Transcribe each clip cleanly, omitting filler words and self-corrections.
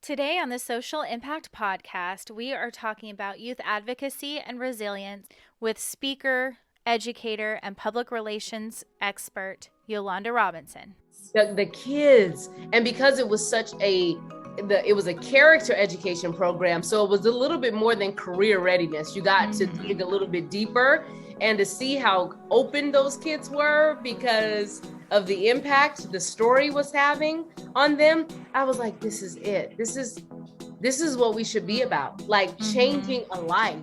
Today on the Social Impact Podcast, we are talking about youth advocacy and resilience with speaker, educator, and public relations expert Yolanda Robinson. The kids, and because it was it was a character education program, so it was a little bit more than career readiness. You got to dig a little bit deeper and to see how open those kids were because of the impact the story was having on them. I was like, this is it. This is what we should be about, like changing a life.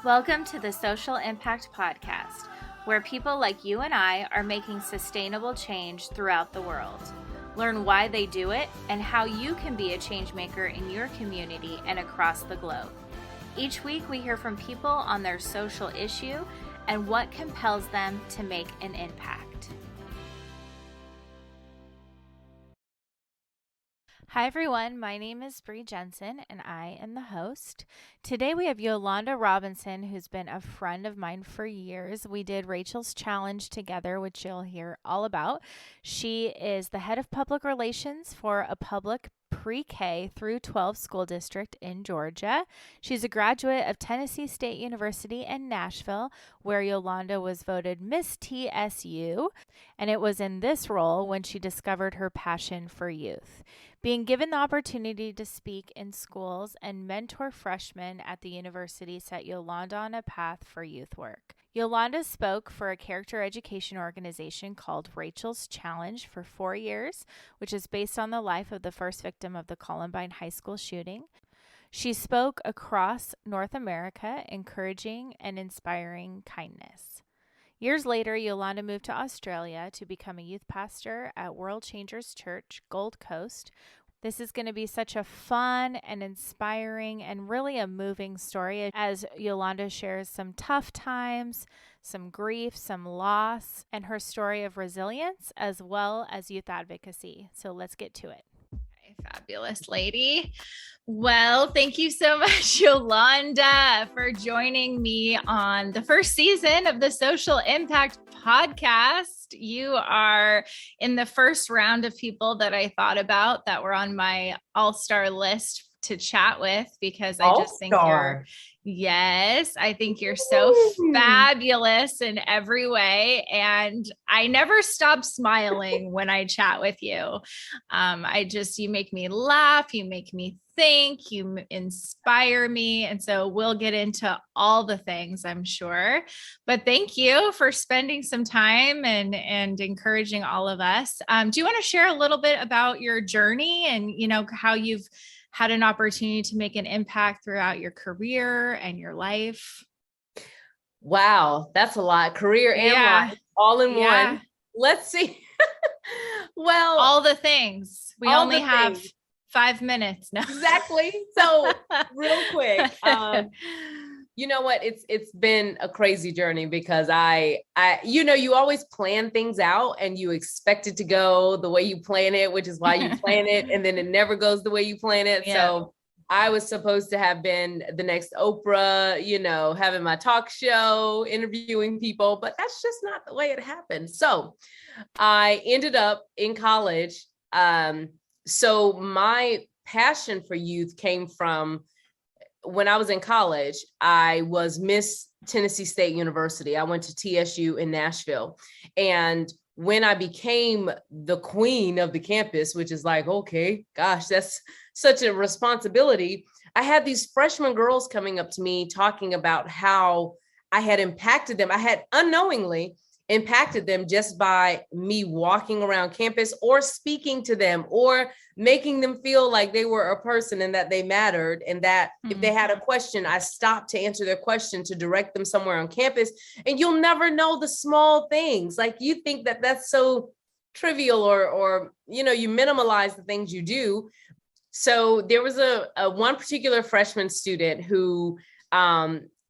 Welcome to the Social Impact Podcast, where people like you and I are making sustainable change throughout the world. Learn why they do it and how you can be a change maker in your community and across the globe. Each week we hear from people on their social issue and what compels them to make an impact. Hi everyone, my name is Bree Jensen and I am the host. Today we have Yolanda Robinson, who's been a friend of mine for years. We did Rachel's Challenge together, which you'll hear all about. She is the head of public relations for a public PreK through 12 school district in Georgia. She's a graduate of Tennessee State University in Nashville, where Yolanda was voted Miss TSU, and it was in this role when she discovered her passion for youth. Being given the opportunity to speak in schools and mentor freshmen at the university set Yolanda on a path for youth work. Yolanda spoke for a character education organization called Rachel's Challenge for 4 years, which is based on the life of the first victim of the Columbine High School shooting. She spoke across North America, encouraging and inspiring kindness. Years later, Yolanda moved to Australia to become a youth pastor at World Changers Church, Gold Coast. This is going to be such a fun and inspiring and really a moving story as Yolanda shares some tough times, some grief, some loss, and her story of resilience as well as youth advocacy. So let's get to it. Fabulous lady. Well, thank you so much, Yolanda, for joining me on the first season of the Social Impact Podcast. You are in the first round of people that I thought about that were on my all-star list to chat with because I just think I think you're so fabulous in every way. And I never stop smiling when I chat with you. You make me laugh, you make me think, you inspire me. And so we'll get into all the things, I'm sure. But thank you for spending some time and encouraging all of us. Do you want to share a little bit about your journey and, how you've had an opportunity to make an impact throughout your career and your life? Wow, that's a lot. Career and life all in one. Let's see. Well, all the things. We only have 5 minutes now. Exactly. So real quick, you know what? It's been a crazy journey because you always plan things out and you expect it to go the way you plan it, which is why you plan it. And then it never goes the way you plan it. Yeah. So I was supposed to have been the next Oprah, having my talk show, interviewing people, but that's just not the way it happened. So I ended up in college. So my passion for youth came from when I was in college. I was Miss Tennessee State University. I went to TSU in Nashville. And when I became the queen of the campus, which is like, okay, gosh, that's such a responsibility. I had these freshman girls coming up to me talking about how I had impacted them. I had unknowingly impacted them just by me walking around campus or speaking to them or making them feel like they were a person and that they mattered. And that if they had a question, I stopped to answer their question to direct them somewhere on campus. And you'll never know the small things. Like you think that that's so trivial or you minimalize the things you do. So there was a one particular freshman student who,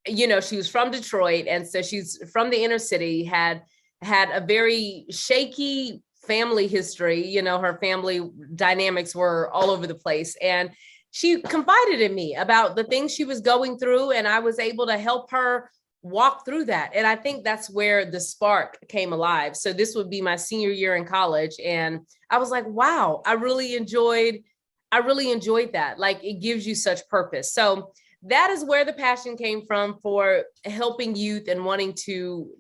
she was from Detroit. And so she's from the inner city, had a very shaky family history. Her family dynamics were all over the place. And she confided in me about the things she was going through. And I was able to help her walk through that. And I think that's where the spark came alive. So this would be my senior year in college. And I was like, wow, I really enjoyed that. Like, it gives you such purpose. So that is where the passion came from, for helping youth and wanting to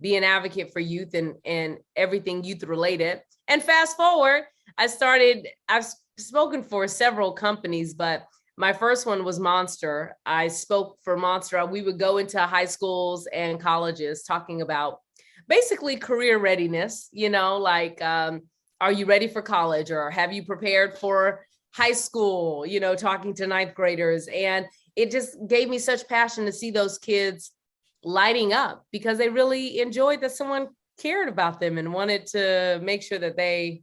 be an advocate for youth and everything youth related. And fast forward, I've spoken for several companies, but my first one was Monster. I spoke for Monster. We would go into high schools and colleges talking about basically career readiness, like, are you ready for college, or have you prepared for high school, talking to ninth graders. And it just gave me such passion to see those kids lighting up, because they really enjoyed that someone cared about them and wanted to make sure that they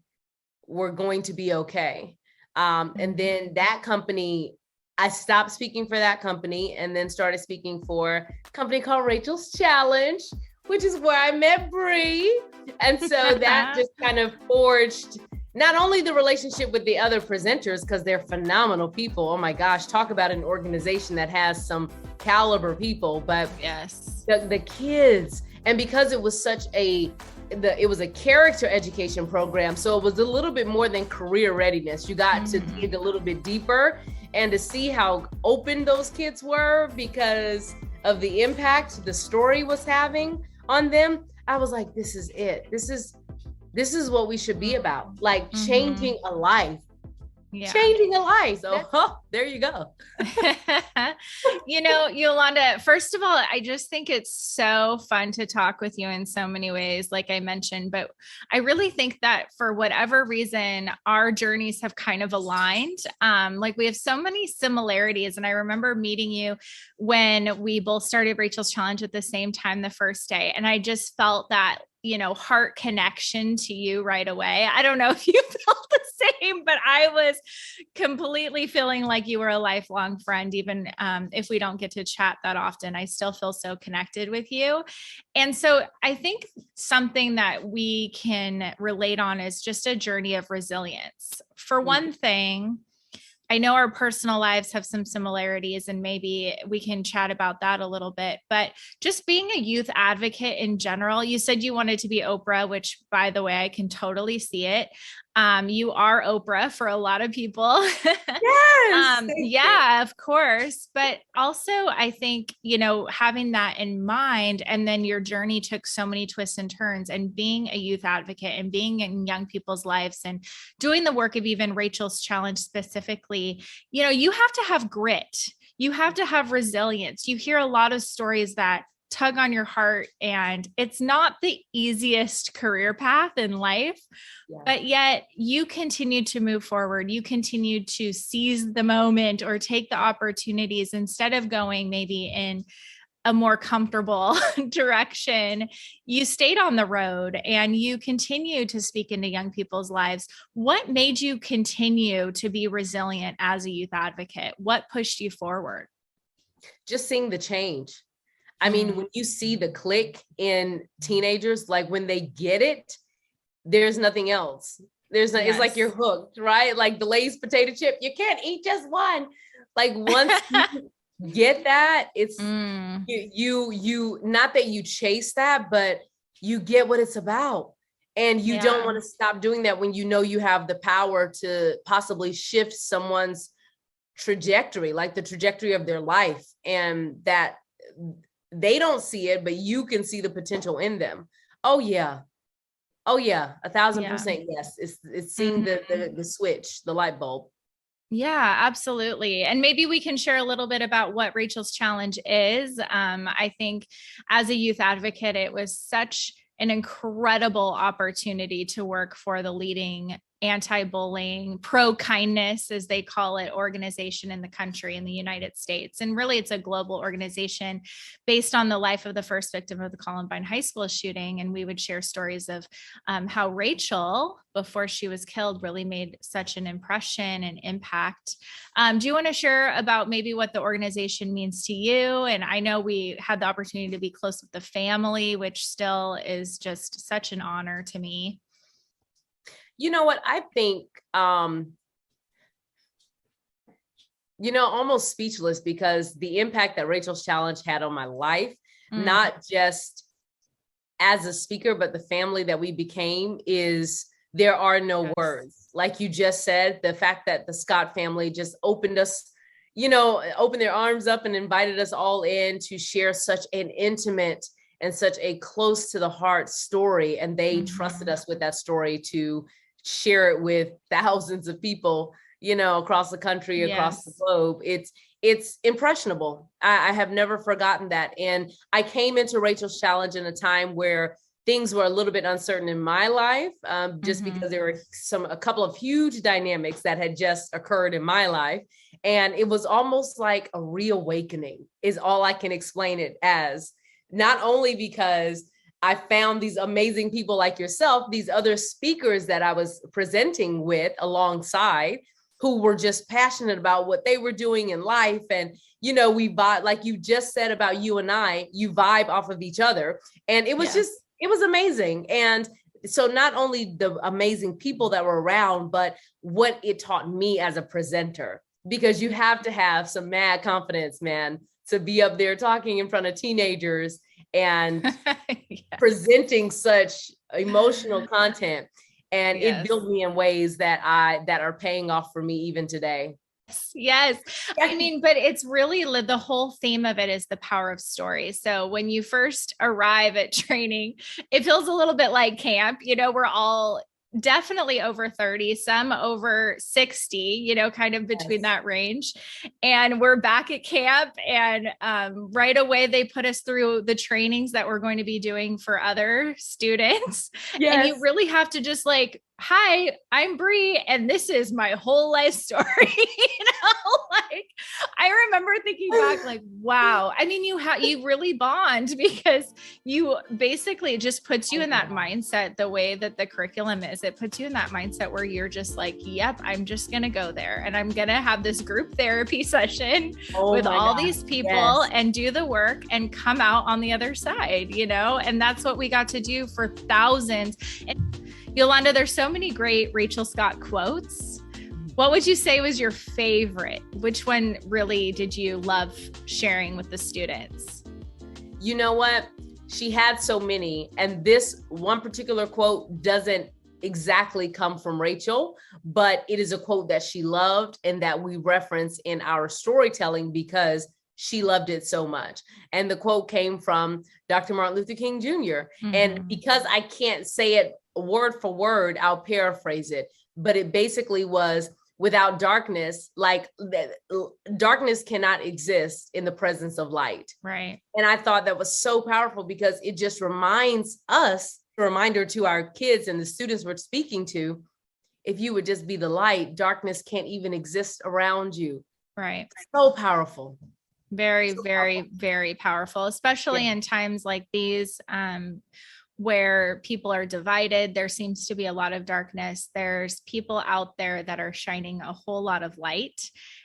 were going to be okay. And then that company, I stopped speaking for that company and then started speaking for a company called Rachel's Challenge, which is where I met Bree. And so that just kind of forged not only the relationship with the other presenters, because they're phenomenal people. Oh my gosh, talk about an organization that has some caliber people, but yes, the kids. And because it was it was a character education program, so it was a little bit more than career readiness. You got to dig a little bit deeper and to see how open those kids were because of the impact the story was having on them. I was like, this is it. This is what we should be about, like changing a life. Changing a life. So there you go. Yolanda, first of all, I just think it's so fun to talk with you in so many ways, like I mentioned, but I really think that for whatever reason, our journeys have kind of aligned. Like we have so many similarities. And I remember meeting you when we both started Rachel's Challenge at the same time the first day. And I just felt that heart connection to you right away. I don't know if you felt the same, but I was completely feeling like you were a lifelong friend. Even if we don't get to chat that often, I still feel so connected with you. And so I think something that we can relate on is just a journey of resilience. For one thing, I know our personal lives have some similarities, and maybe we can chat about that a little bit, but just being a youth advocate in general, you said you wanted to be Oprah, which, by the way, I can totally see it. You are Oprah for a lot of people. Yes. Yeah, of course. But also I think, having that in mind, and then your journey took so many twists and turns, and being a youth advocate and being in young people's lives and doing the work of even Rachel's Challenge specifically, you have to have grit. You have to have resilience. You hear a lot of stories that tug on your heart, and it's not the easiest career path in life, but yet you continue to move forward. You continue to seize the moment or take the opportunities instead of going maybe in a more comfortable direction. You stayed on the road and you continue to speak into young people's lives. What made you continue to be resilient as a youth advocate? What pushed you forward? Just seeing the change. I mean, when you see the click in teenagers, like when they get it, there's nothing else. It's like you're hooked, right? Like the Lay's potato chip, you can't eat just one. Like once you get that, it's you not that you chase that, but you get what it's about. And you don't want to stop doing that when you have the power to possibly shift someone's trajectory, like the trajectory of their life, and that they don't see it, but you can see the potential in them. Oh yeah. 1,000% yes. It's seeing the switch, the light bulb. Yeah, absolutely. And maybe we can share a little bit about what Rachel's Challenge is. I think as a youth advocate, it was such an incredible opportunity to work for the leading anti-bullying, pro-kindness, as they call it, organization in the country, in the United States. And really, it's a global organization based on the life of the first victim of the Columbine High School shooting. And we would share stories of how Rachel, before she was killed, really made such an impression and impact. Do you want to share about maybe what the organization means to you? And I know we had the opportunity to be close with the family, which still is just such an honor to me. You know what? I think almost speechless, because the impact that Rachel's Challenge had on my life, not just as a speaker, but the family that we became, there are no words. Like you just said, the fact that the Scott family just opened their arms up and invited us all in to share such an intimate and such a close to the heart story. And they trusted us with that story to share it with thousands of people, across the country, across the globe. It's impressionable. I have never forgotten that. And I came into Rachel's Challenge in a time where things were a little bit uncertain in my life, just because there were a couple of huge dynamics that had just occurred in my life. And it was almost like a reawakening is all I can explain it as. Not only because I found these amazing people like yourself, these other speakers that I was presenting with alongside, who were just passionate about what they were doing in life. And, we vibe, like you just said about you and I, you vibe off of each other. And it was it was amazing. And so not only the amazing people that were around, but what it taught me as a presenter, because you have to have some mad confidence, man, to be up there talking in front of teenagers and presenting such emotional content. And it built me in ways that are paying off for me even today. Yes. I mean, but it's really the whole theme of it is the power of stories. So when you first arrive at training, it feels a little bit like camp. We're all definitely over 30, some over 60, kind of between that range. And we're back at camp, and right away they put us through the trainings that we're going to be doing for other students. And you really have to just hi, I'm Bree, and this is my whole life story. I remember thinking back, wow. I mean, you really bond, because you basically, it just puts you in that mindset. The way that the curriculum is, it puts you in that mindset where you're just yep, I'm just going to go there, and I'm going to have this group therapy session with all these people and do the work and come out on the other side, and that's what we got to do for thousands. And Yolanda, there's so many great Rachel Scott quotes. What would you say was your favorite? Which one really did you love sharing with the students? You know what? She had so many. And this one particular quote doesn't exactly come from Rachel, but it is a quote that she loved and that we reference in our storytelling because she loved it so much. And the quote came from Dr. Martin Luther King Jr. And because I can't say it word for word, I'll paraphrase it. But it basically was, without darkness, darkness cannot exist in the presence of light. Right. And I thought that was so powerful, because it just reminds us, a reminder to our kids and the students we're speaking to, if you would just be the light, darkness can't even exist around you. Right. So powerful. Very, very, very powerful, especially in times like these, where people are divided. There seems to be a lot of darkness. There's people out there that are shining a whole lot of light,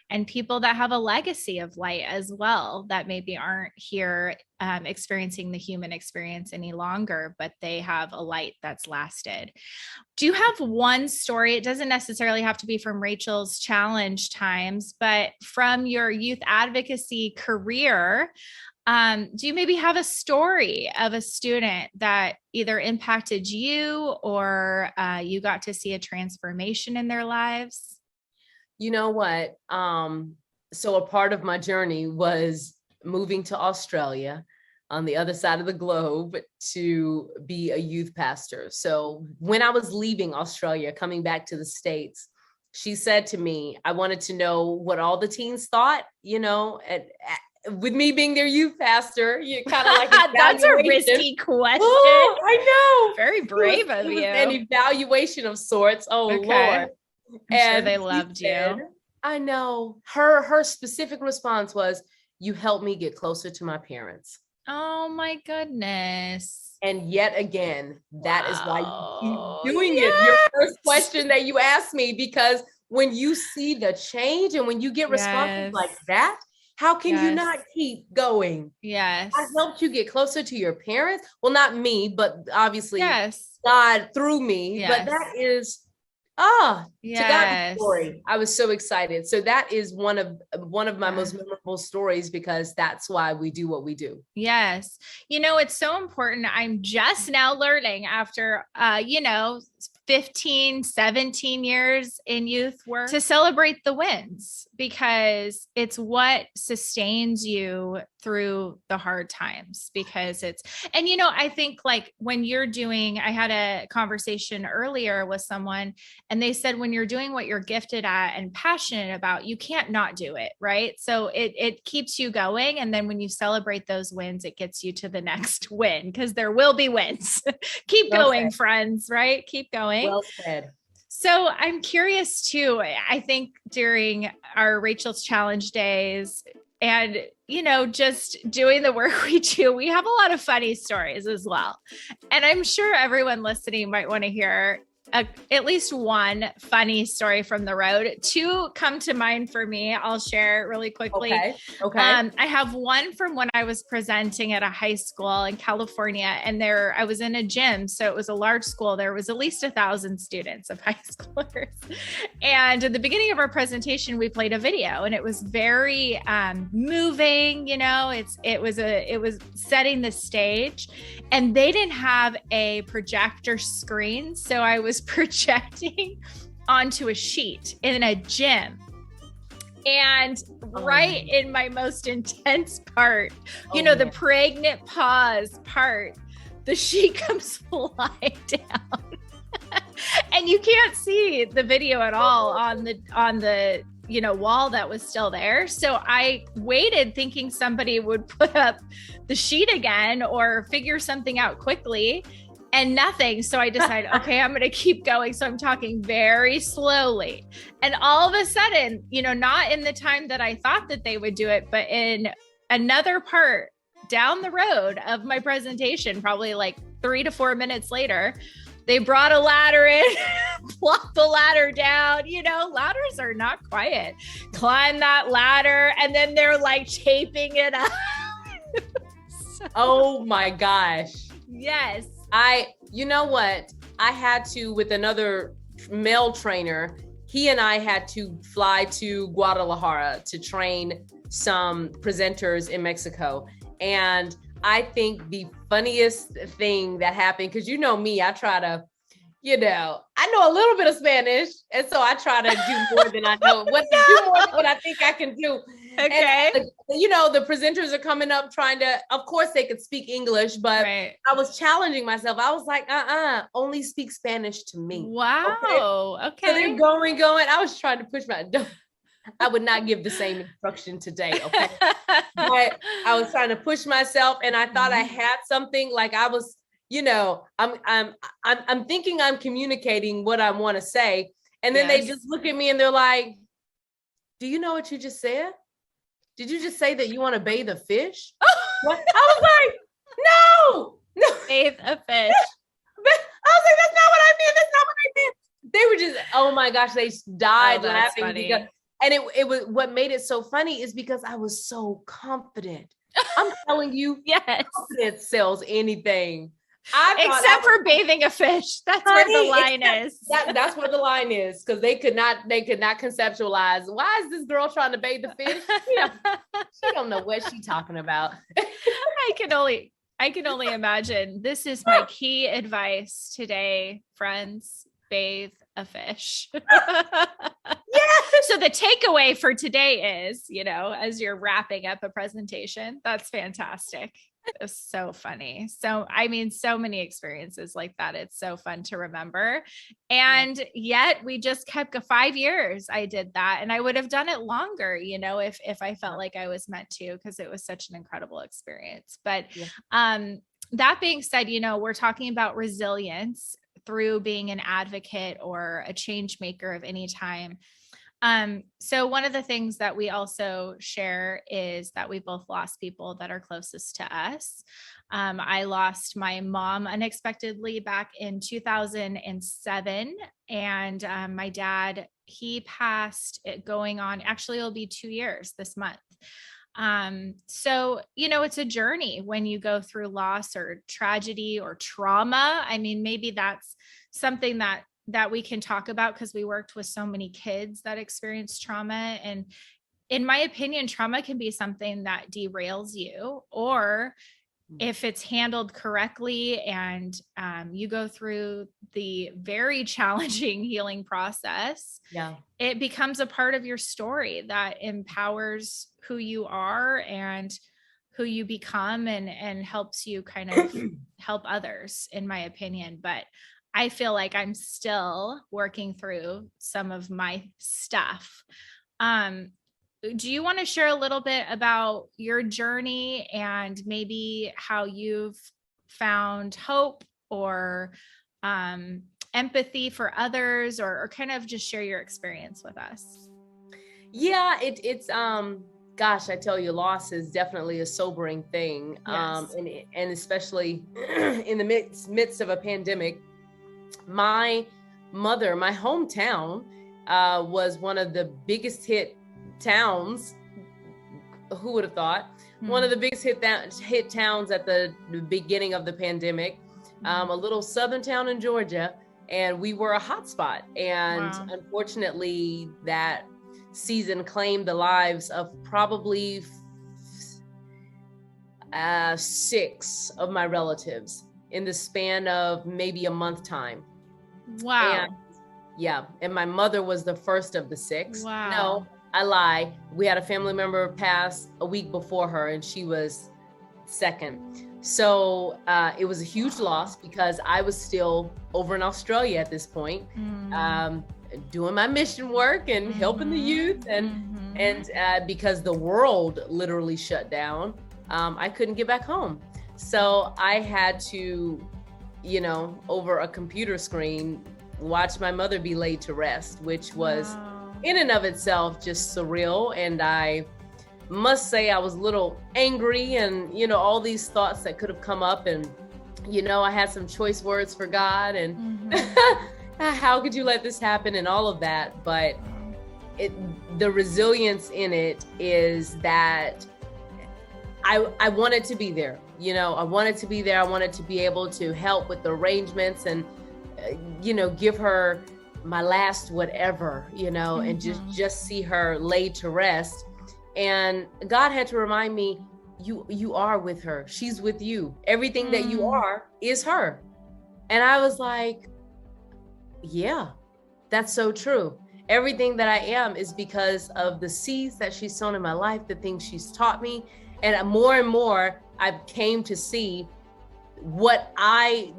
and people that have a legacy of light as well, that maybe aren't here experiencing the human experience any longer, but they have a light that's lasted. Do you have one story? It doesn't necessarily have to be from Rachel's Challenge times, but from your youth advocacy career. Do you maybe have a story of a student that either impacted you or you got to see a transformation in their lives? You know what? So a part of my journey was moving to Australia on the other side of the globe to be a youth pastor. So when I was leaving Australia, coming back to the States, she said to me, I wanted to know what all the teens thought, with me being their youth pastor. You kind of like that's a risky question. Oh, I know. Very brave of you. An evaluation of sorts. Oh, okay. Lord. I'm sure they loved you. I know. Her specific response was, you helped me get closer to my parents. Oh my goodness. And yet again, that is why you keep doing it. Your first question that you asked me, because when you see the change and when you get responses like that, how can you not keep going? Yes. I helped you get closer to your parents. Well, not me, but obviously God through me. But that is To God be Yes. glory. I was so excited. So that is one of my most memorable stories, because that's why we do what we do. Yes. It's so important. I'm just now learning after, 15, 17 years in youth work, to celebrate the wins, because it's what sustains you through the hard times. Because I think like when you're doing, I had a conversation earlier with someone, and they said, when you're doing what you're gifted at and passionate about, you can't not do it. Right. So it keeps you going. And then when you celebrate those wins, it gets you to the next win, because there will be wins. Keep going, friends, right? Keep going. Well said. So I'm curious too. I think during our Rachel's Challenge days and, just doing the work we do, we have a lot of funny stories as well. And I'm sure everyone listening might want to hear at least one funny story from the road. Two come to mind for me. I'll share really quickly. Okay. I have one from when I was presenting at a high school in California, and I was in a gym. So it was a large school. There was at least 1,000 students of high schoolers. And at the beginning of our presentation, we played a video, and it was very moving. It was setting the stage, and they didn't have a projector screen. So I was projecting onto a sheet in a gym. And right in my most intense part, the pregnant pause part, the sheet comes flying down. And you can't see the video at all on the wall that was still there. So I waited thinking somebody would put up the sheet again or figure something out quickly, and nothing. So I decided, okay, I'm going to keep going. So I'm talking very slowly. And all of a sudden, not in the time that I thought that they would do it, but in another part down the road of my presentation, probably like 3 to 4 minutes later, they brought a ladder in, plopped the ladder down. Ladders are not quiet. Climb that ladder, and then they're like taping it up. Oh my gosh. Yes. You know what? I had to, with another male trainer, he and I had to fly to Guadalajara to train some presenters in Mexico. And I think the funniest thing that happened, because me, I try to, I know a little bit of Spanish. And so I try to do more than I know, do more than what I think I can do. Okay. And, the presenters are coming up trying to, of course they could speak English, but I was challenging myself. I was like, only speak Spanish to me. Wow. Okay. So they're going. I was trying to push I would not give the same instruction today. Okay. But I was trying to push myself, and I thought I had something, like I was, I'm thinking I'm communicating what I want to say. And then they just look at me and they're like, do you know what you just said? Did you just say that you want to bathe a fish? What? I was like, no. Bathe a fish. I was like, that's not what I meant. That's not what I meant. They were just, oh my gosh, they died laughing. Funny. And it was, what made it so funny is because I was so confident. I'm telling you, confidence sells anything. Except for bathing a fish. That's where the line is. That's where the line is, because they could not conceptualize, why is this girl trying to bathe the fish? She don't know what she's talking about. I can only imagine. This is my key advice today, friends. Bathe a fish. So the takeaway for today is, as you're wrapping up a presentation, that's fantastic. It's so funny. So, so many experiences like that. It's so fun to remember. And yet we just kept 5 years. I did that, and I would have done it longer, if I felt like I was meant to, because it was such an incredible experience. But, that being said, we're talking about resilience through being an advocate or a change maker of any time. So one of the things that we also share is that we both lost people that are closest to us. I lost my mom unexpectedly back in 2007, and my dad, he passed going on, actually it'll be 2 years this month. So, it's a journey when you go through loss or tragedy or trauma. Maybe that's something that that we can talk about because we worked with so many kids that experience trauma. And in my opinion, trauma can be something that derails you, or if it's handled correctly and you go through the very challenging healing process, it becomes a part of your story that empowers who you are and who you become, and helps you kind of help others, in my opinion. But I feel like I'm still working through some of my stuff. Do you want to share a little bit about your journey and maybe how you've found hope or empathy for others, or kind of just share your experience with us? Yeah, it's gosh, I tell you, loss is definitely a sobering thing. Yes. And especially in the midst of a pandemic. My mother, my hometown, was one of the biggest hit towns. Who would have thought? One of the biggest hit towns at the beginning of the pandemic. A little southern town in Georgia, and we were a hotspot. And unfortunately, that season claimed the lives of probably 6 of my relatives in the span of maybe a month time. Wow. And my mother was the first of the 6. Wow. No, I lie. We had a family member pass a week before her, and she was second. So it was a huge loss because I was still over in Australia at this point, doing my mission work and helping the youth, and because the world literally shut down, I couldn't get back home. So I had to, over a computer screen, watch my mother be laid to rest, which was in and of itself just surreal. And I must say I was a little angry, and, all these thoughts that could have come up, and, I had some choice words for God, and how could you let this happen, and all of that. But the resilience in it is that I wanted to be there. I wanted to be there. I wanted to be able to help with the arrangements and, give her my last whatever, and just see her laid to rest. And God had to remind me, you are with her. She's with you. Everything that you are is her. And I was like, yeah, that's so true. Everything that I am is because of the seeds that she's sown in my life, the things she's taught me. And more, I came to see what my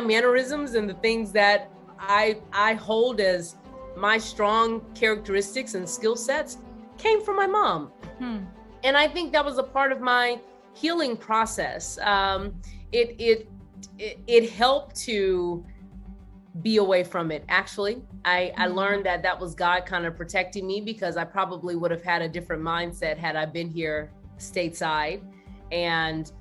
mannerisms and the things that I hold as my strong characteristics and skill sets came from my mom. And I think that was a part of my healing process. It helped to be away from it. Actually, I learned that was God kind of protecting me, because I probably would have had a different mindset had I been here stateside, and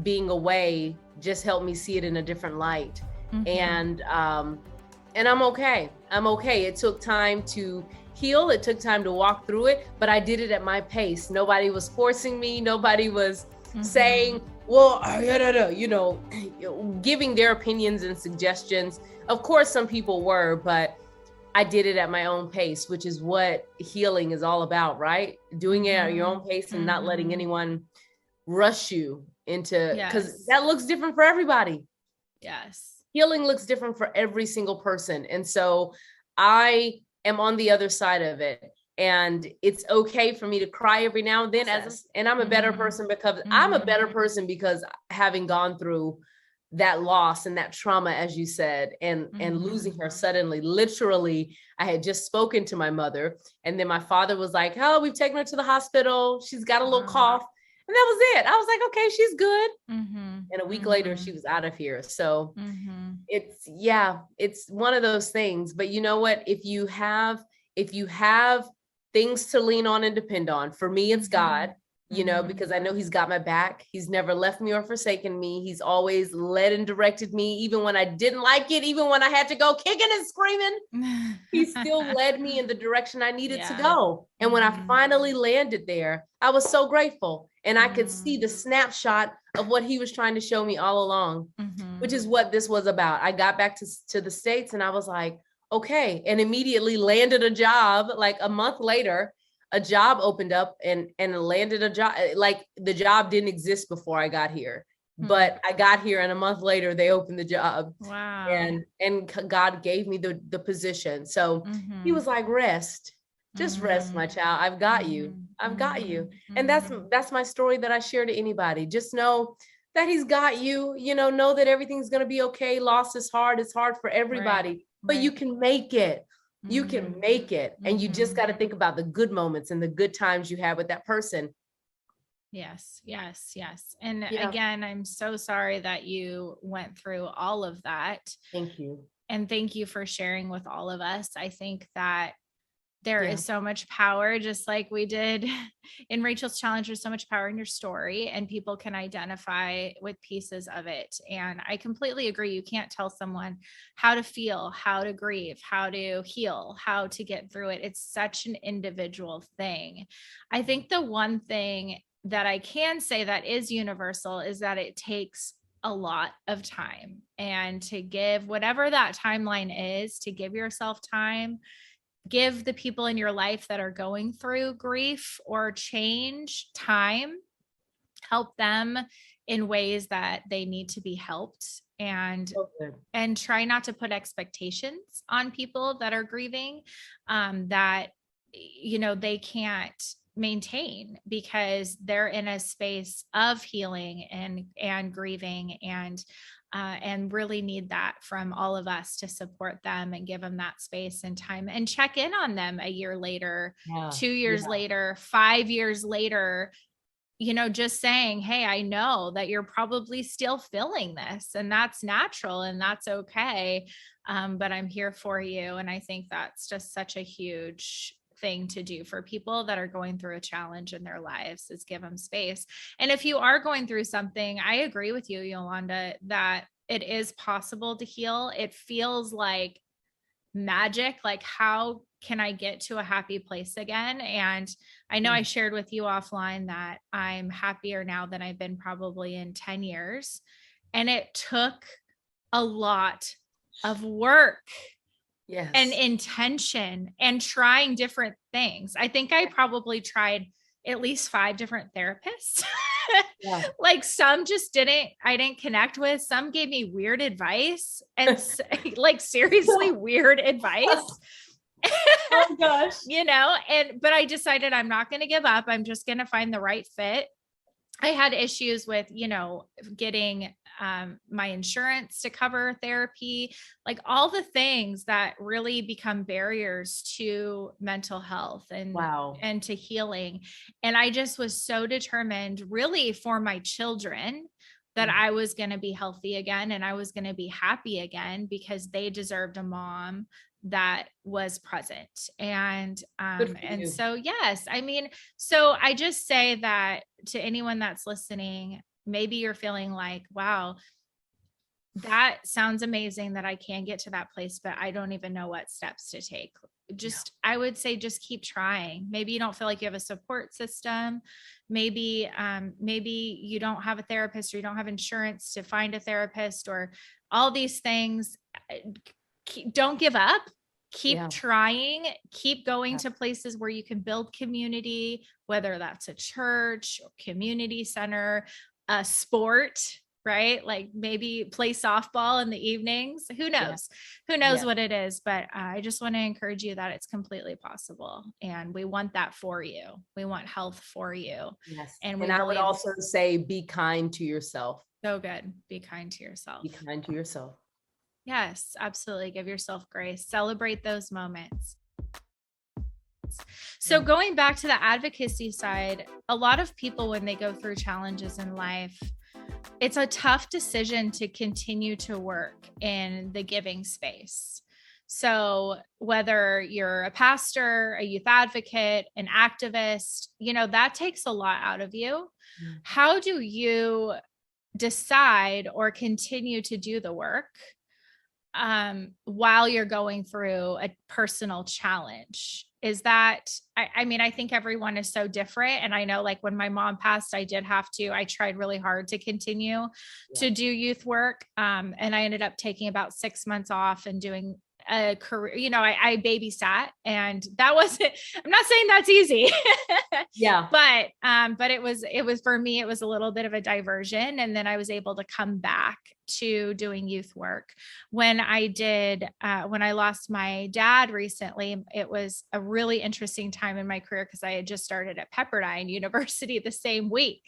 being away just helped me see it in a different light. And I'm okay. It took time to heal. It took time to walk through it, but I did it at my pace. Nobody was forcing me. Nobody was saying, well, giving their opinions and suggestions. Of course, some people were, but I did it at my own pace, which is what healing is all about, right? Doing it at your own pace and not letting anyone rush you into, because that looks different for everybody. Yes. Healing looks different for every single person. And so I am on the other side of it. And it's okay for me to cry every now and then, and I'm a better person because I'm a better person because having gone through that loss and that trauma, as you said, and losing her suddenly. Literally, I had just spoken to my mother, and then my father was like, oh, we've taken her to the hospital. She's got a little cough. And that was it. I was like, okay, she's good. And a week later, she was out of here. So it's one of those things. But you know what? If you have things to lean on and depend on, for me, it's God. Because I know he's got my back. He's never left me or forsaken me. He's always led and directed me, even when I didn't like it, even when I had to go kicking and screaming. He still led me in the direction I needed to go. And when I finally landed there, I was so grateful. And I could see the snapshot of what he was trying to show me all along, which is what this was about. I got back to the States, and I was like, okay. And immediately landed a job. Like a month later, a job opened up and landed a job. Like the job didn't exist before I got here, but I got here and a month later they opened the job. Wow. And God gave me the position. So he was like, rest, just rest, my child. I've got you. I've got you. And that's my story that I share to anybody. Just know that he's got you, know that everything's going to be okay. Loss is hard. It's hard for everybody, but you can make it. You can make it. And you just got to think about the good moments and the good times you had with that person. Yes, yes, yes. And again, I'm so sorry that you went through all of that. Thank you. And thank you for sharing with all of us. I think that there is so much power, just like we did in Rachel's challenge. There's so much power in your story, and people can identify with pieces of it. And I completely agree. You can't tell someone how to feel, how to grieve, how to heal, how to get through it. It's such an individual thing. I think the one thing that I can say that is universal is that it takes a lot of time, and to give whatever that timeline is, to give yourself time. Give the people in your life that are going through grief or change time, help them in ways that they need to be helped, and try not to put expectations on people that are grieving, that, they can't maintain, because they're in a space of healing and grieving, and really need that from all of us to support them and give them that space and time, and check in on them a year later, 2 years later, 5 years later, just saying, hey, I know that you're probably still feeling this, and that's natural and that's okay. But I'm here for you. And I think that's just such a huge thing to do for people that are going through a challenge in their lives, is give them space. And if you are going through something, I agree with you, Yolanda, that it is possible to heal. It feels like magic. Like, how can I get to a happy place again? And I know I shared with you offline that I'm happier now than I've been probably in 10 years. And it took a lot of work. Yes. And intention and trying different things. I think I probably tried at least 5 different therapists. Like some just I didn't connect with. Some gave me weird advice, and like seriously weird advice. Oh gosh. But I decided I'm not going to give up. I'm just going to find the right fit. I had issues with, getting my insurance to cover therapy, like all the things that really become barriers to mental health and to healing. And I just was so determined, really, for my children, that I was going to be healthy again, and I was going to be happy again, because they deserved a mom that was present. And so, yes, so I just say that to anyone that's listening, maybe you're feeling like, wow, that sounds amazing that I can get to that place, but I don't even know what steps to take. I would say, just keep trying. Maybe you don't feel like you have a support system. Maybe you don't have a therapist, or you don't have insurance to find a therapist, or all these things. Don't give up. Keep trying, keep going to places where you can build community, whether that's a church, or community center, a sport, right? Like maybe play softball in the evenings. Who knows? Who knows what it is? But I just want to encourage you that it's completely possible. And we want that for you. We want health for you. Yes. And I would also say, be kind to yourself. So good. Be kind to yourself. Be kind to yourself. Yes, absolutely. Give yourself grace. Celebrate those moments. So going back to the advocacy side, a lot of people, when they go through challenges in life, it's a tough decision to continue to work in the giving space. So whether you're a pastor, a youth advocate, an activist, that takes a lot out of you. How do you decide or continue to do the work while you're going through a personal challenge? Is that, I think everyone is so different. And I know, like, when my mom passed, I tried really hard to continue to do youth work. And I ended up taking about 6 months off and doing a career, I babysat, and that wasn't, I'm not saying that's easy. Yeah. But it was for me, it was a little bit of a diversion. And then I was able to come back to doing youth work. When I lost my dad recently, it was a really interesting time in my career because I had just started at Pepperdine University the same week.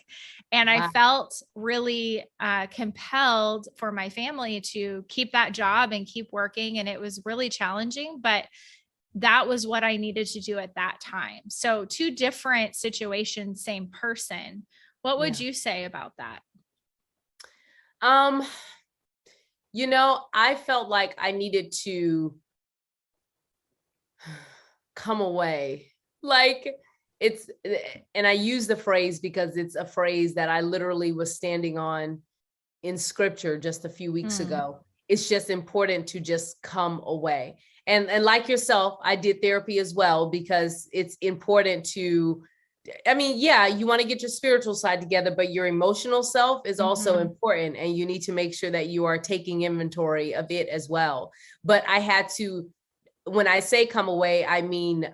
And I felt really compelled for my family to keep that job and keep working. And it was really challenging, but that was what I needed to do at that time. So 2 different situations, same person. What would you say about that? I felt like I needed to come away. Like and I use the phrase because it's a phrase that I literally was standing on in scripture just a few weeks ago. It's just important to just come away. And like yourself, I did therapy as well because it's important to, you want to get your spiritual side together, but your emotional self is also important. And you need to make sure that you are taking inventory of it as well. But I had to, when I say come away, I mean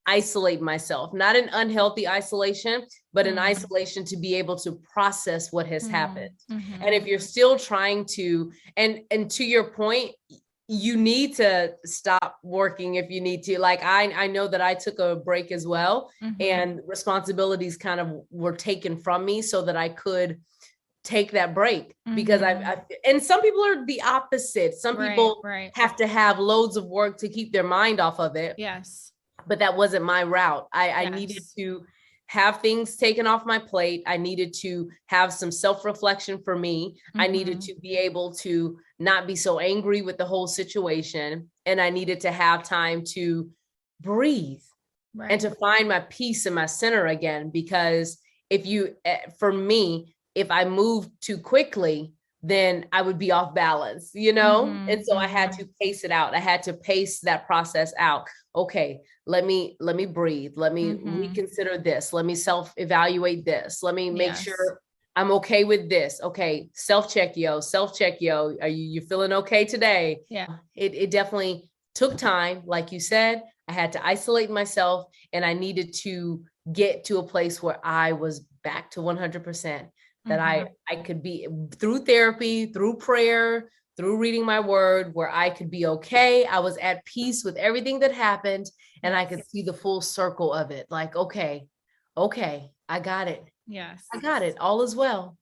isolate myself, not an unhealthy isolation, but an isolation to be able to process what has happened. And if you're still trying to, and to your point, you need to stop working if you need to. Like I know that I took a break as well, and responsibilities kind of were taken from me so that I could take that break because and some people are the opposite. Some people have to have loads of work to keep their mind off of it. Yes. But that wasn't my route. I needed to have things taken off my plate. I needed to have some self-reflection for me. I needed to be able to not be so angry with the whole situation. And I needed to have time to breathe and to find my peace and my center again. Because for me, if I moved too quickly, then I would be off balance, And so I had to pace it out. I had to pace that process out. Okay, let me breathe. Let me reconsider this. Let me self-evaluate this. Let me make sure I'm okay with this. Okay, self-check, yo. Are you feeling okay today? Yeah. It definitely took time. Like you said, I had to isolate myself, and I needed to get to a place where I was back to 100%. That I could be, through therapy, through prayer, through reading my word, where I could be okay. I was at peace with everything that happened, and I could see the full circle of it. Like, okay, I got it. Yes. I got it. All is well.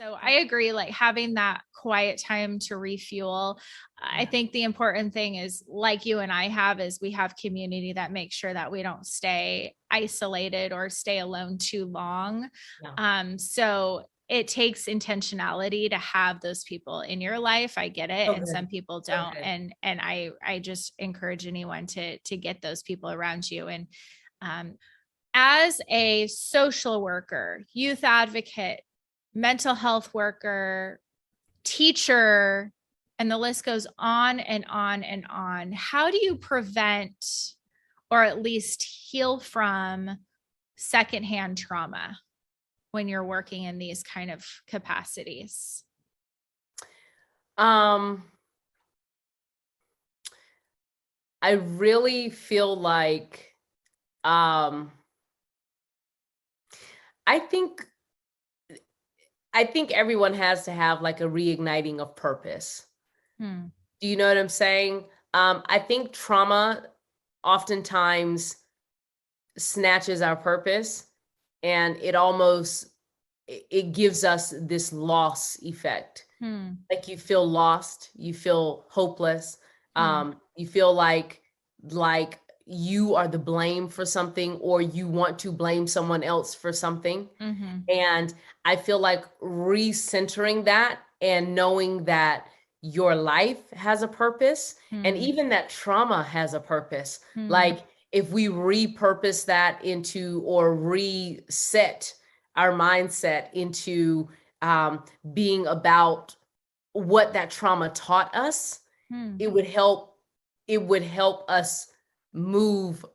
So I agree, like having that quiet time to refuel. I think the important thing is, like you and I have, is we have community that makes sure that we don't stay isolated or stay alone too long. So it takes intentionality to have those people in your life. I get it. And some people don't. And I just encourage anyone to get those people around you. And as a social worker, youth advocate, mental health worker, teacher, and the list goes on and on and on. How do you prevent, or at least heal from, secondhand trauma when you're working in these kind of capacities? I really feel like, I think everyone has to have like a reigniting of purpose. Do you know what I'm saying? I think trauma oftentimes snatches our purpose, and it gives us this loss effect. Like you feel lost, you feel hopeless, you feel like you are the blame for something, or you want to blame someone else for something. And I feel like recentering that and knowing that your life has a purpose, and even that trauma has a purpose. Like if we repurpose that into, or reset our mindset into being about what that trauma taught us, it would help us move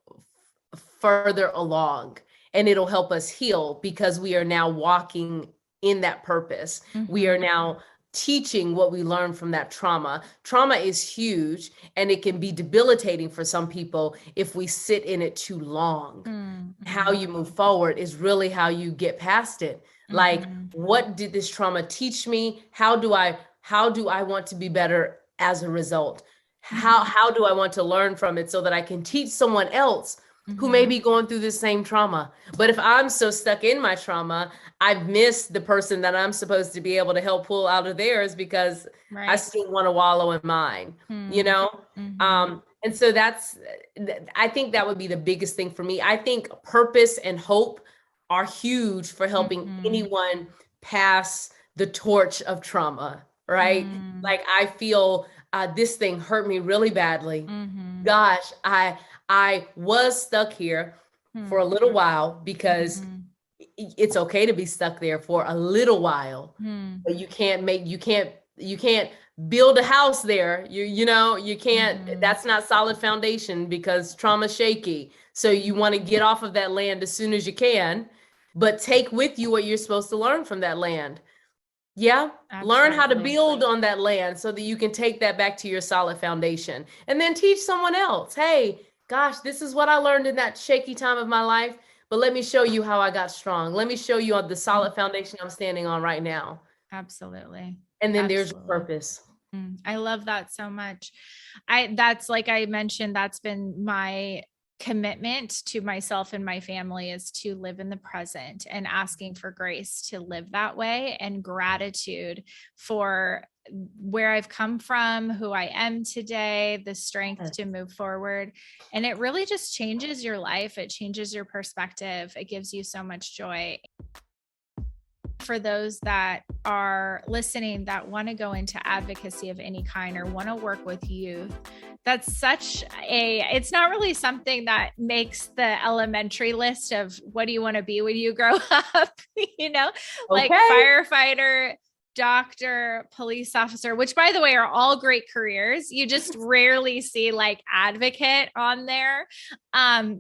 further along, and it'll help us heal, because we are now walking in that purpose. We are now teaching what we learned from that trauma. Trauma is huge, and it can be debilitating for some people if we sit in it too long. How you move forward is really how you get past it. Like, what did this trauma teach me? How do I want to be better as a result? How do I want to learn from it so that I can teach someone else who may be going through the same trauma? But if I'm so stuck in my trauma, I've missed the person that I'm supposed to be able to help pull out of theirs because I still want to wallow in mine, you know? And so I think that would be the biggest thing for me. I think purpose and hope are huge for helping anyone pass the torch of trauma, right? Like, I feel this thing hurt me really badly. Gosh, I was stuck here for a little while because it's okay to be stuck there for a little while, but you can't build a house there. You can't, that's not solid foundation because trauma's shaky. So you want to get off of that land as soon as you can, but take with you what you're supposed to learn from that land. Yeah. Absolutely. Learn how to build on that land so that you can take that back to your solid foundation and then teach someone else. Hey, gosh, this is what I learned in that shaky time of my life, but let me show you how I got strong. Let me show you on the solid foundation I'm standing on right now. Absolutely. And then there's purpose. I love that so much. That's like I mentioned, that's been my commitment to myself and my family, is to live in the present and asking for grace to live that way, and gratitude for where I've come from, who I am today, the strength to move forward. And it really just changes your life. It changes your perspective. It gives you so much joy. For those that are listening that want to go into advocacy of any kind or want to work with youth, that's it's not really something that makes the elementary list of what do you want to be when you grow up, like firefighter, doctor, police officer, which by the way are all great careers. You just rarely see like advocate on there.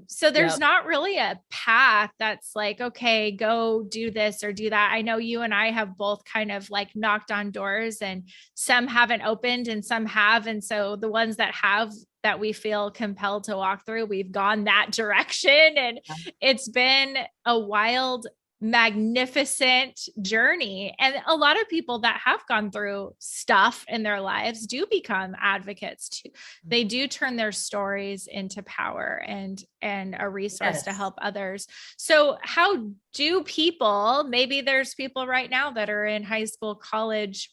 So there's not really a path that's like, okay, go do this or do that. I know you and I have both kind of like knocked on doors, and some haven't opened and some have. And so the ones that have, that we feel compelled to walk through, we've gone that direction. And it's been a wild, magnificent journey. And a lot of people that have gone through stuff in their lives do become advocates too. They do turn their stories into power and a resource to help others. So how do people, maybe there's people right now that are in high school, college,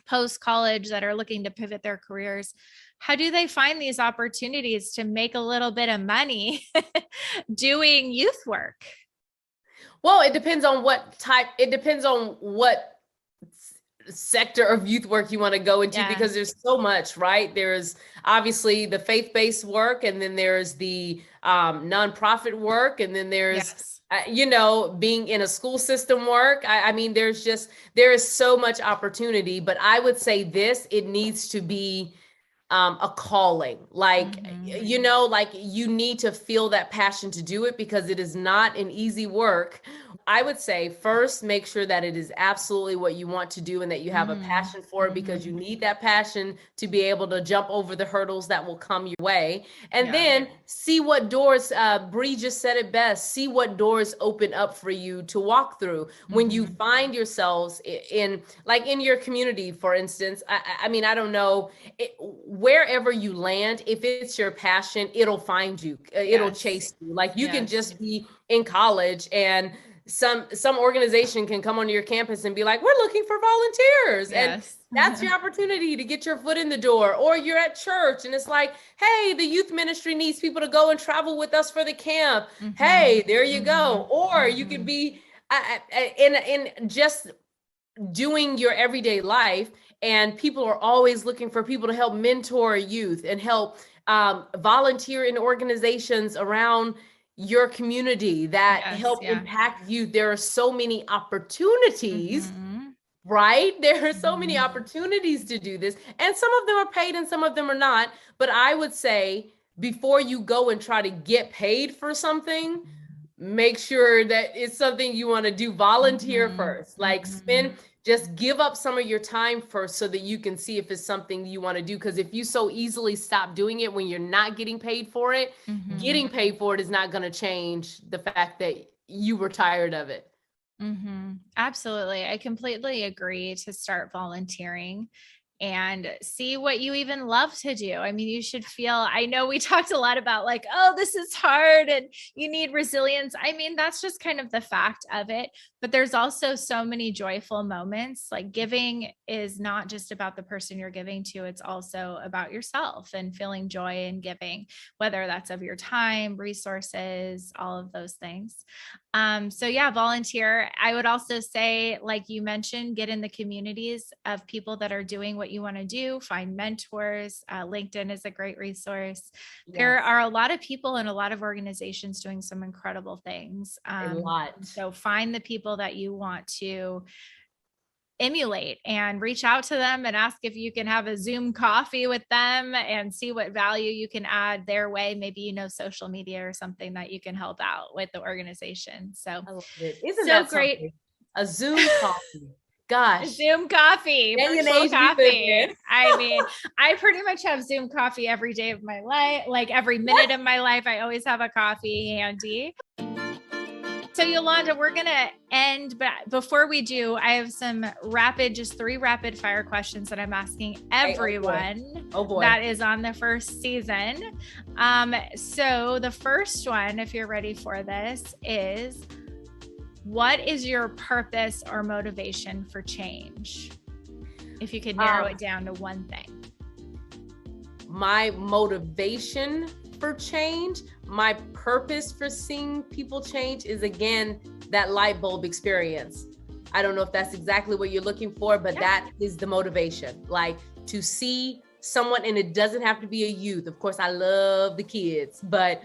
post-college, that are looking to pivot their careers, how do they find these opportunities to make a little bit of money doing youth work? Well, it depends on what sector of youth work you want to go into, because there's so much, right? There's obviously the faith-based work, and then there's the nonprofit work, and then there's being in a school system work. I mean, there is so much opportunity, but I would say it needs to be a calling, like you need to feel that passion to do it, because it is not an easy work. I would say first, make sure that it is absolutely what you want to do and that you have a passion for it, because you need that passion to be able to jump over the hurdles that will come your way. And then see what doors, Bree just said it best, see what doors open up for you to walk through. When you find yourselves in your community, for instance, I mean, I don't know, wherever you land, if it's your passion, it'll find you, it'll chase you. Like you can just be in college and some organization can come onto your campus and be like, we're looking for volunteers. And that's your opportunity to get your foot in the door. Or you're at church and it's like, hey, the youth ministry needs people to go and travel with us for the camp. Hey, there you go. Or you could be in just doing your everyday life, and people are always looking for people to help mentor youth and help volunteer in organizations around your community that help impact youth. There are so many opportunities, right? There are so many opportunities to do this, and some of them are paid and some of them are not. But I would say before you go and try to get paid for something, make sure that it's something you want to do. Volunteer first, like Just give up some of your time first so that you can see if it's something you want to do. Because if you so easily stop doing it when you're not getting paid for it, getting paid for it is not going to change the fact that you were tired of it. Absolutely. I completely agree to start volunteering and see what you even love to do. I mean, you should feel, I know we talked a lot about like, oh, this is hard and you need resilience. I mean, that's just kind of the fact of it, but there's also so many joyful moments. Like giving is not just about the person you're giving to, it's also about yourself and feeling joy in giving, whether that's of your time, resources, all of those things. So yeah, volunteer. I would also say, like you mentioned, get in the communities of people that are doing what you want to do, find mentors. LinkedIn is a great resource. Yes. There are a lot of people and a lot of organizations doing some incredible things. A lot. So find the people that you want to emulate and reach out to them and ask if you can have a Zoom coffee with them and see what value you can add their way. Maybe, social media or something that you can help out with the organization. So I love it. Isn't so that great? Something? A Zoom coffee. Gosh. Zoom coffee. Virtual coffee. I mean, I pretty much have Zoom coffee every day of my life. Like every minute of my life, I always have a coffee handy. So Yolanda, we're going to end, but before we do, I have some just 3 rapid fire questions that I'm asking everyone that is on the first season. So the first one, if you're ready for this, is what is your purpose or motivation for change? If you could narrow it down to one thing. My motivation for change, my purpose for seeing people change is, again, that light bulb experience. I don't know if that's exactly what you're looking for, but that is the motivation. Like to see someone, and it doesn't have to be a youth. Of course, I love the kids, but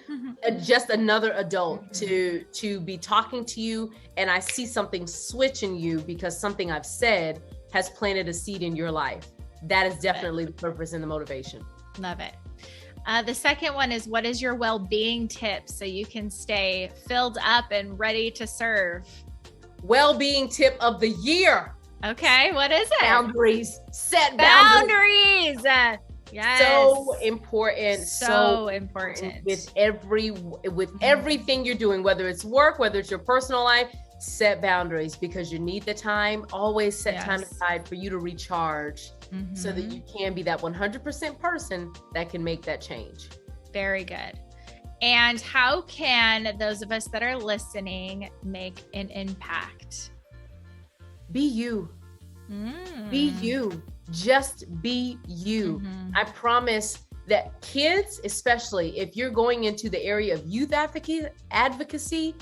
just another adult to be talking to you, and I see something switch in you because something I've said has planted a seed in your life. That is definitely the purpose and the motivation. Love it. The second one is, what is your well-being tip so you can stay filled up and ready to serve? Well-being tip of the year. Okay, what is it? Boundaries. Set boundaries. Yes. So important. So important. With everything you're doing, whether it's work, whether it's your personal life, set boundaries because you need the time. Always set time aside for you to recharge so that you can be that 100% person that can make that change. Very good. And how can those of us that are listening make an impact? Be you. Be you. Just be you. I promise that kids, especially if you're going into the area of youth advocacy,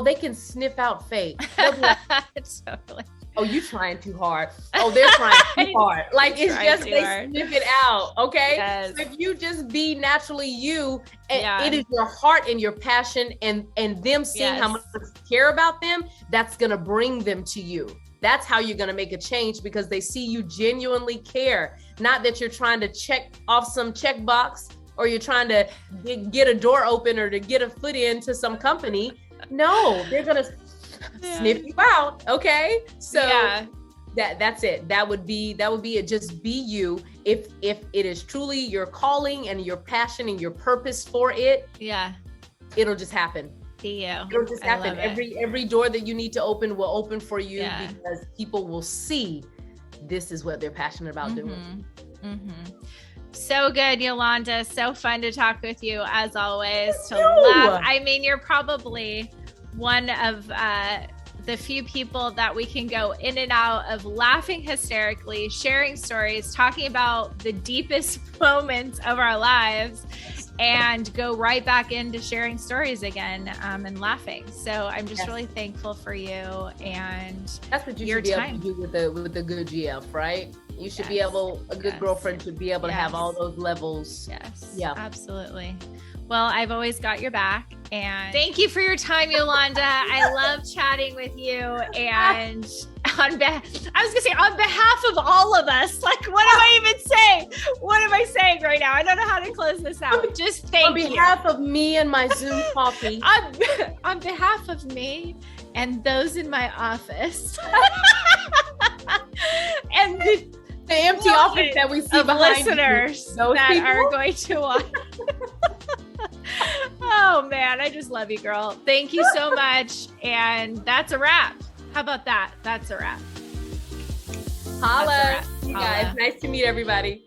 they can sniff out fake. Totally. Oh, you trying too hard. Oh, they're trying too hard. Like it's just, they sniff it out. Okay. Yes. So if you just be naturally you, and it is your heart and your passion and them seeing how much you care about them, that's going to bring them to you. That's how you're going to make a change, because they see you genuinely care. Not that you're trying to check off some checkbox, or you're trying to get a door open or to get a foot into some company. No, they're going to sniff you out. Okay. So that's it. That would be it. Just be you. If it is truly your calling and your passion and your purpose for it, it'll just happen. Be you. It'll just happen. Every door that you need to open will open for you because people will see this is what they're passionate about doing. So good, Yolanda. So fun to talk with you as always. To laugh. I mean, you're probably one of the few people that we can go in and out of laughing hysterically, sharing stories, talking about the deepest moments of our lives, and go right back into sharing stories again and laughing. So I'm just really thankful for you and that's what you should be able to do with the good GF, right? You should be able, a good girlfriend should be able to have all those levels. Yes. Yeah. Absolutely. Well, I've always got your back, and thank you for your time, Yolanda. I love chatting with you. And on behalf of all of us, like, what am I even saying? What am I saying right now? I don't know how to close this out. Just thank you. On behalf of me and my Zoom coffee. On behalf of me and those in my office. And the empty office that we see of behind listeners those that people are going to watch. Oh man, I just love you, girl. Thank you so much. And that's a wrap. How about that? That's a wrap. Holla, you guys. Nice to meet everybody.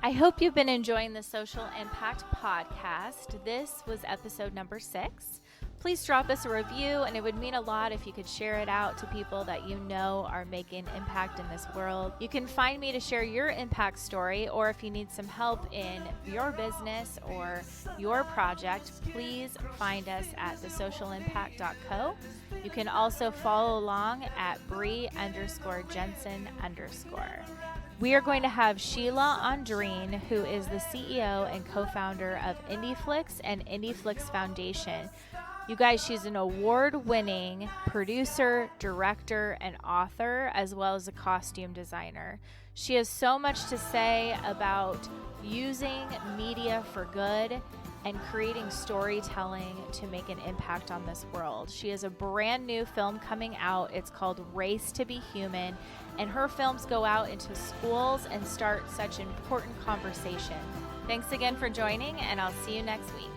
I hope you've been enjoying the Social Impact Podcast. This was episode number 6. Please drop us a review, and it would mean a lot if you could share it out to people that you know are making impact in this world. You can find me to share your impact story, or if you need some help in your business or your project, please find us at thesocialimpact.co. You can also follow along at Bree_Jensen_. We are going to have Sheila Andreen, who is the CEO and co-founder of IndieFlix and IndieFlix Foundation. You guys, she's an award-winning producer, director, and author, as well as a costume designer. She has so much to say about using media for good and creating storytelling to make an impact on this world. She has a brand new film coming out. It's called Race to Be Human, and her films go out into schools and start such important conversation. Thanks again for joining, and I'll see you next week.